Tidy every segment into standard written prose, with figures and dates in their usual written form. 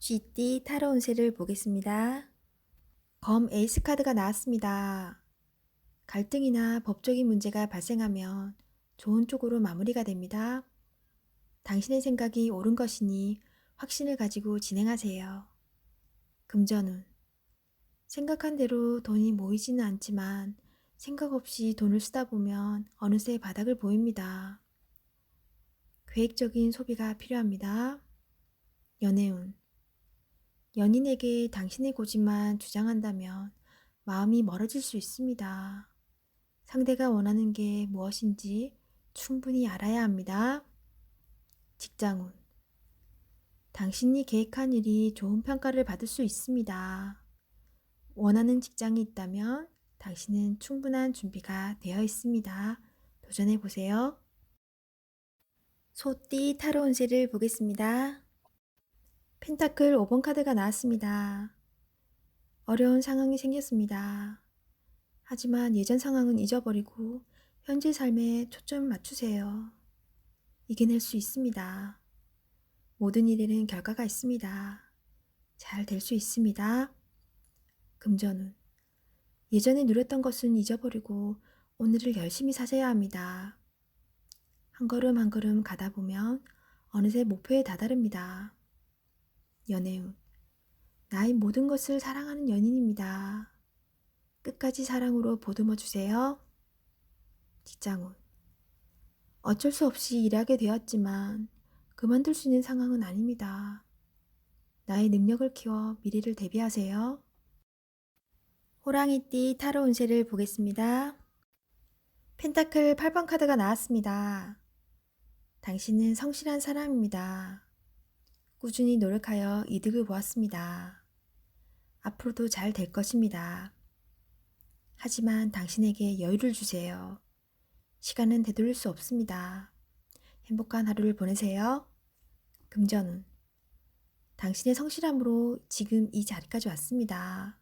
쥐띠 타로 운세를 보겠습니다. 검 에이스 카드가 나왔습니다. 갈등이나 법적인 문제가 발생하면 좋은 쪽으로 마무리가 됩니다. 당신의 생각이 옳은 것이니 확신을 가지고 진행하세요. 금전운. 생각한 대로 돈이 모이지는 않지만 생각 없이 돈을 쓰다 보면 어느새 바닥을 보입니다. 계획적인 소비가 필요합니다. 연애운. 연인에게 당신의 고집만 주장한다면 마음이 멀어질 수 있습니다. 상대가 원하는 게 무엇인지 충분히 알아야 합니다. 직장운. 당신이 계획한 일이 좋은 평가를 받을 수 있습니다. 원하는 직장이 있다면 당신은 충분한 준비가 되어 있습니다. 도전해 보세요. 소띠 타로 운세를 보겠습니다. 펜타클 5번 카드가 나왔습니다. 어려운 상황이 생겼습니다. 하지만 예전 상황은 잊어버리고 현재 삶에 초점을 맞추세요. 이겨낼 수 있습니다. 모든 일에는 결과가 있습니다. 잘 될 수 있습니다. 금전운. 예전에 누렸던 것은 잊어버리고 오늘을 열심히 사셔야 합니다. 한 걸음 한 걸음 가다 보면 어느새 목표에 다다릅니다. 연애운. 나의 모든 것을 사랑하는 연인입니다. 끝까지 사랑으로 보듬어 주세요. 직장운. 어쩔 수 없이 일하게 되었지만 그만둘 수 있는 상황은 아닙니다. 나의 능력을 키워 미래를 대비하세요. 호랑이띠 타로 운세를 보겠습니다. 펜타클 8번 카드가 나왔습니다. 당신은 성실한 사람입니다. 꾸준히 노력하여 이득을 보았습니다. 앞으로도 잘 될 것입니다. 하지만 당신에게 여유를 주세요. 시간은 되돌릴 수 없습니다. 행복한 하루를 보내세요. 금전운. 당신의 성실함으로 지금 이 자리까지 왔습니다.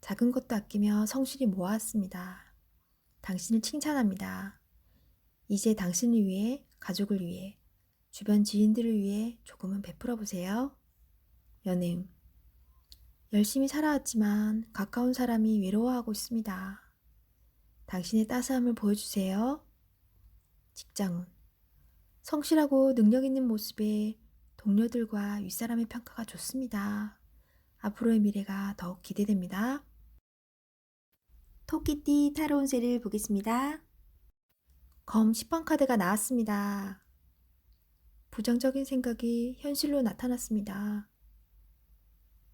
작은 것도 아끼며 성실히 모았습니다. 당신을 칭찬합니다. 이제 당신을 위해, 가족을 위해, 주변 지인들을 위해 조금은 베풀어 보세요. 연애운. 열심히 살아왔지만 가까운 사람이 외로워하고 있습니다. 당신의 따스함을 보여주세요. 직장운. 성실하고 능력 있는 모습에 동료들과 윗사람의 평가가 좋습니다. 앞으로의 미래가 더욱 기대됩니다. 토끼띠 타로 운세를 보겠습니다. 검 10번 카드가 나왔습니다. 부정적인 생각이 현실로 나타났습니다.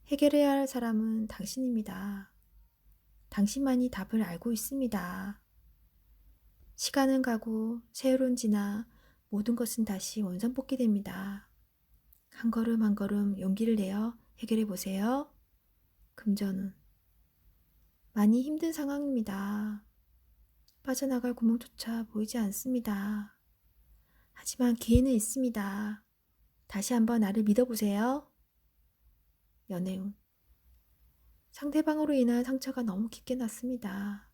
해결해야 할 사람은 당신입니다. 당신만이 답을 알고 있습니다. 시간은 가고 세월은 지나 모든 것은 다시 원상복귀됩니다. 한 걸음 한 걸음 용기를 내어 해결해 보세요. 금전운. 많이 힘든 상황입니다. 빠져나갈 구멍조차 보이지 않습니다. 하지만 기회는 있습니다. 다시 한번 나를 믿어보세요. 연애운. 상대방으로 인한 상처가 너무 깊게 났습니다.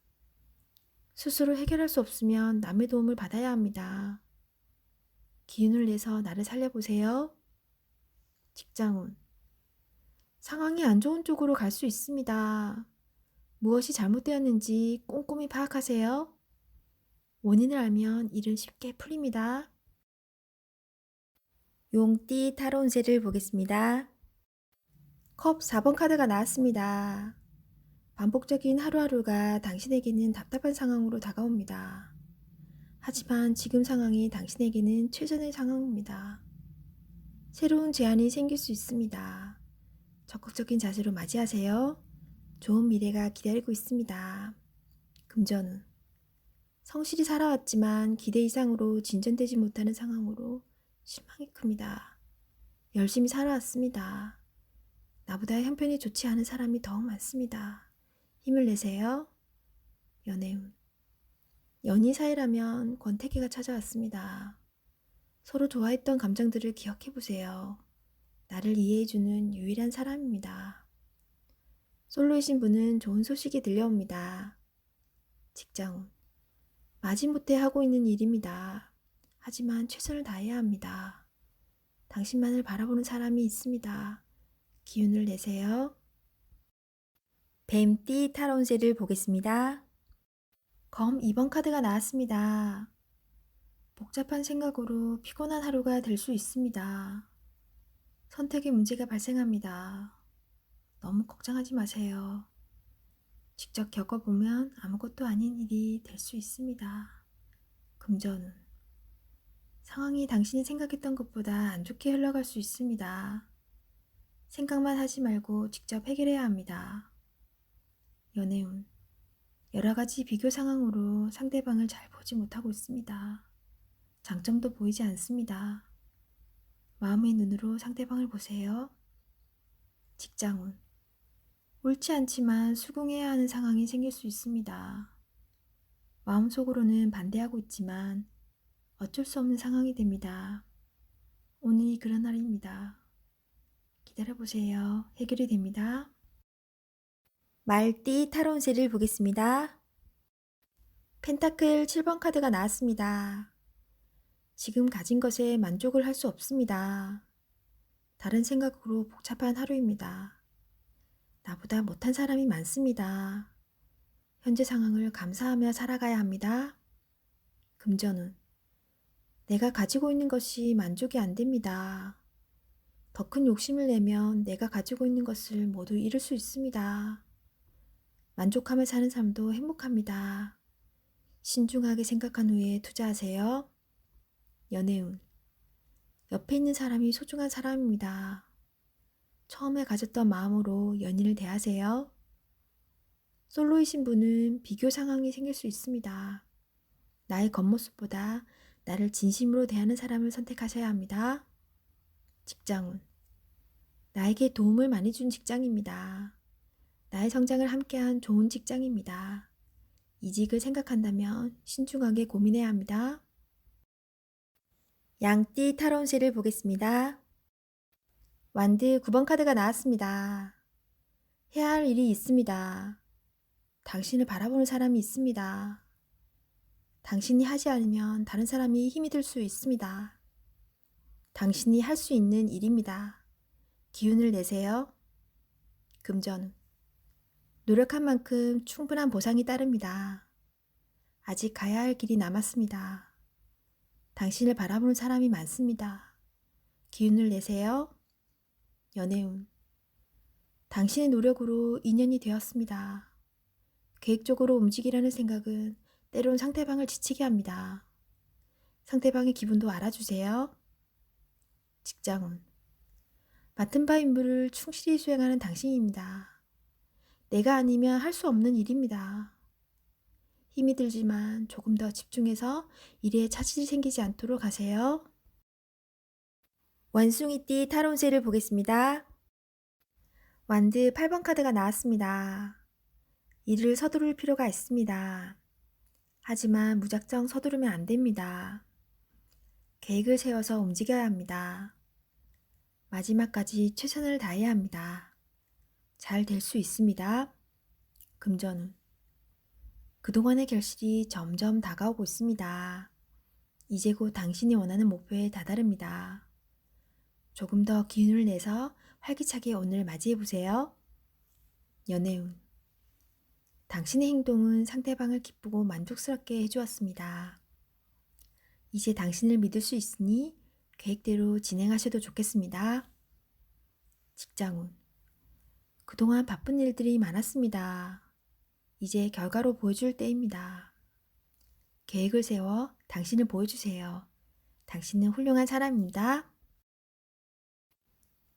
스스로 해결할 수 없으면 남의 도움을 받아야 합니다. 기운을 내서 나를 살려보세요. 직장운. 상황이 안 좋은 쪽으로 갈 수 있습니다. 무엇이 잘못되었는지 꼼꼼히 파악하세요. 원인을 알면 일은 쉽게 풀립니다. 용띠 타로 운세를 보겠습니다. 컵 4번 카드가 나왔습니다. 반복적인 하루하루가 당신에게는 답답한 상황으로 다가옵니다. 하지만 지금 상황이 당신에게는 최선의 상황입니다. 새로운 제안이 생길 수 있습니다. 적극적인 자세로 맞이하세요. 좋은 미래가 기다리고 있습니다. 금전운. 성실히 살아왔지만 기대 이상으로 진전되지 못하는 상황으로 실망이 큽니다. 열심히 살아왔습니다. 나보다 형편이 좋지 않은 사람이 더욱 많습니다. 힘을 내세요. 연애운. 연인 사이라면 권태기가 찾아왔습니다. 서로 좋아했던 감정들을 기억해보세요. 나를 이해해주는 유일한 사람입니다. 솔로이신 분은 좋은 소식이 들려옵니다. 직장운. 마지못해 하고 있는 일입니다. 하지만 최선을 다해야 합니다. 당신만을 바라보는 사람이 있습니다. 기운을 내세요. 뱀띠 타로운세를 보겠습니다. 검 2번 카드가 나왔습니다. 복잡한 생각으로 피곤한 하루가 될 수 있습니다. 선택에 문제가 발생합니다. 너무 걱정하지 마세요. 직접 겪어보면 아무것도 아닌 일이 될 수 있습니다. 금전운. 상황이 당신이 생각했던 것보다 안 좋게 흘러갈 수 있습니다. 생각만 하지 말고 직접 해결해야 합니다. 연애운. 여러 가지 비교 상황으로 상대방을 잘 보지 못하고 있습니다. 장점도 보이지 않습니다. 마음의 눈으로 상대방을 보세요. 직장운. 옳지 않지만 수긍해야 하는 상황이 생길 수 있습니다. 마음속으로는 반대하고 있지만 어쩔 수 없는 상황이 됩니다. 오늘이 그런 날입니다. 기다려보세요. 해결이 됩니다. 말띠 타로운세를 보겠습니다. 펜타클 7번 카드가 나왔습니다. 지금 가진 것에 만족을 할 수 없습니다. 다른 생각으로 복잡한 하루입니다. 나보다 못한 사람이 많습니다. 현재 상황을 감사하며 살아가야 합니다. 금전운. 내가 가지고 있는 것이 만족이 안 됩니다. 더 큰 욕심을 내면 내가 가지고 있는 것을 모두 잃을 수 있습니다. 만족하며 사는 삶도 행복합니다. 신중하게 생각한 후에 투자하세요. 연애운. 옆에 있는 사람이 소중한 사람입니다. 처음에 가졌던 마음으로 연인을 대하세요. 솔로이신 분은 비교 상황이 생길 수 있습니다. 나의 겉모습보다 나를 진심으로 대하는 사람을 선택하셔야 합니다. 직장운. 나에게 도움을 많이 준 직장입니다. 나의 성장을 함께한 좋은 직장입니다. 이직을 생각한다면 신중하게 고민해야 합니다. 양띠 타로운세를 보겠습니다. 완드 9번 카드가 나왔습니다. 해야 할 일이 있습니다. 당신을 바라보는 사람이 있습니다. 당신이 하지 않으면 다른 사람이 힘이 들 수 있습니다. 당신이 할 수 있는 일입니다. 기운을 내세요. 금전운. 노력한 만큼 충분한 보상이 따릅니다. 아직 가야 할 길이 남았습니다. 당신을 바라보는 사람이 많습니다. 기운을 내세요. 연애운. 당신의 노력으로 인연이 되었습니다. 계획적으로 움직이려는 생각은 때론 상대방을 지치게 합니다. 상대방의 기분도 알아주세요. 직장운. 맡은 바 임무를 충실히 수행하는 당신입니다. 내가 아니면 할 수 없는 일입니다. 힘이 들지만 조금 더 집중해서 일에 차질이 생기지 않도록 하세요. 원숭이띠 타로운세를 보겠습니다. 완드 8번 카드가 나왔습니다. 일을 서두를 필요가 있습니다. 하지만 무작정 서두르면 안 됩니다. 계획을 세워서 움직여야 합니다. 마지막까지 최선을 다해야 합니다. 잘 될 수 있습니다. 금전운. 그동안의 결실이 점점 다가오고 있습니다. 이제 곧 당신이 원하는 목표에 다다릅니다. 조금 더 기운을 내서 활기차게 오늘 맞이해보세요. 연애운. 당신의 행동은 상대방을 기쁘고 만족스럽게 해주었습니다. 이제 당신을 믿을 수 있으니 계획대로 진행하셔도 좋겠습니다. 직장운. 그동안 바쁜 일들이 많았습니다. 이제 결과로 보여줄 때입니다. 계획을 세워 당신을 보여주세요. 당신은 훌륭한 사람입니다.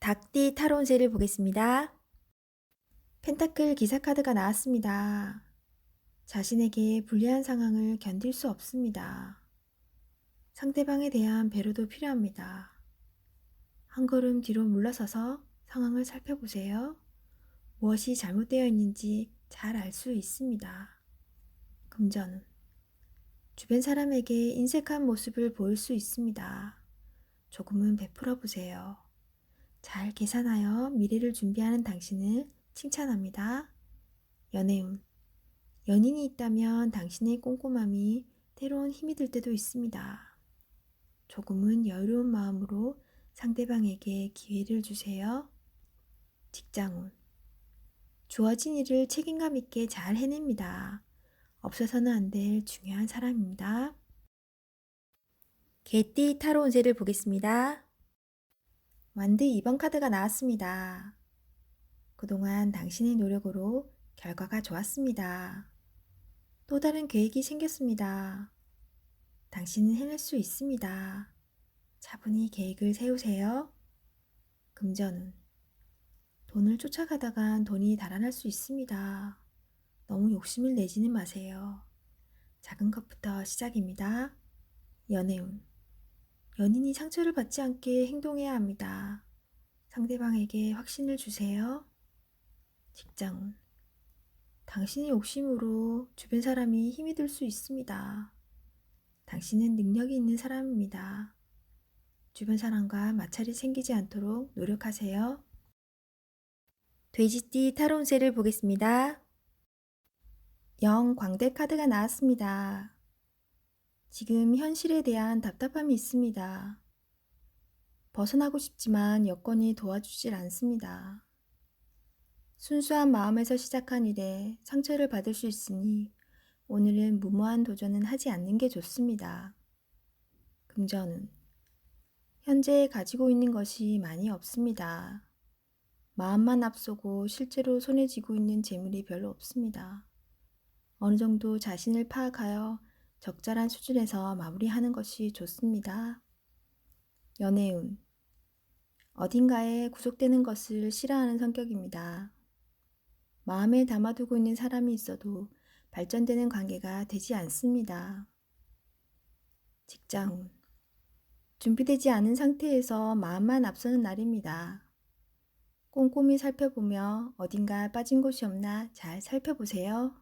닭띠 타로운세를 보겠습니다. 펜타클 기사 카드가 나왔습니다. 자신에게 불리한 상황을 견딜 수 없습니다. 상대방에 대한 배려도 필요합니다. 한 걸음 뒤로 물러서서 상황을 살펴보세요. 무엇이 잘못되어 있는지 잘 알 수 있습니다. 금전운. 주변 사람에게 인색한 모습을 보일 수 있습니다. 조금은 베풀어 보세요. 잘 계산하여 미래를 준비하는 당신을 칭찬합니다. 연애운. 연인이 있다면 당신의 꼼꼼함이 때론 힘이 들 때도 있습니다. 조금은 여유로운 마음으로 상대방에게 기회를 주세요. 직장운. 주어진 일을 책임감 있게 잘 해냅니다. 없어서는 안 될 중요한 사람입니다. 개띠 타로 운세를 보겠습니다. 완드 2번 카드가 나왔습니다. 그동안 당신의 노력으로 결과가 좋았습니다. 또 다른 계획이 생겼습니다. 당신은 해낼 수 있습니다. 차분히 계획을 세우세요. 금전운. 돈을 쫓아가다간 돈이 달아날 수 있습니다. 너무 욕심을 내지는 마세요. 작은 것부터 시작입니다. 연애운. 연인이 상처를 받지 않게 행동해야 합니다. 상대방에게 확신을 주세요. 직장운. 당신의 욕심으로 주변 사람이 힘이 들 수 있습니다. 당신은 능력이 있는 사람입니다. 주변 사람과 마찰이 생기지 않도록 노력하세요. 돼지띠 타로 운세를 보겠습니다. 영광대 카드가 나왔습니다. 지금 현실에 대한 답답함이 있습니다. 벗어나고 싶지만 여건이 도와주질 않습니다. 순수한 마음에서 시작한 일에 상처를 받을 수 있으니 오늘은 무모한 도전은 하지 않는 게 좋습니다. 금전운. 현재 가지고 있는 것이 많이 없습니다. 마음만 앞서고 실제로 손에 쥐고 있는 재물이 별로 없습니다. 어느 정도 자신을 파악하여 적절한 수준에서 마무리하는 것이 좋습니다. 연애운. 어딘가에 구속되는 것을 싫어하는 성격입니다. 마음에 담아두고 있는 사람이 있어도 발전되는 관계가 되지 않습니다. 직장운. 준비되지 않은 상태에서 마음만 앞서는 날입니다. 꼼꼼히 살펴보며 어딘가 빠진 곳이 없나 잘 살펴보세요.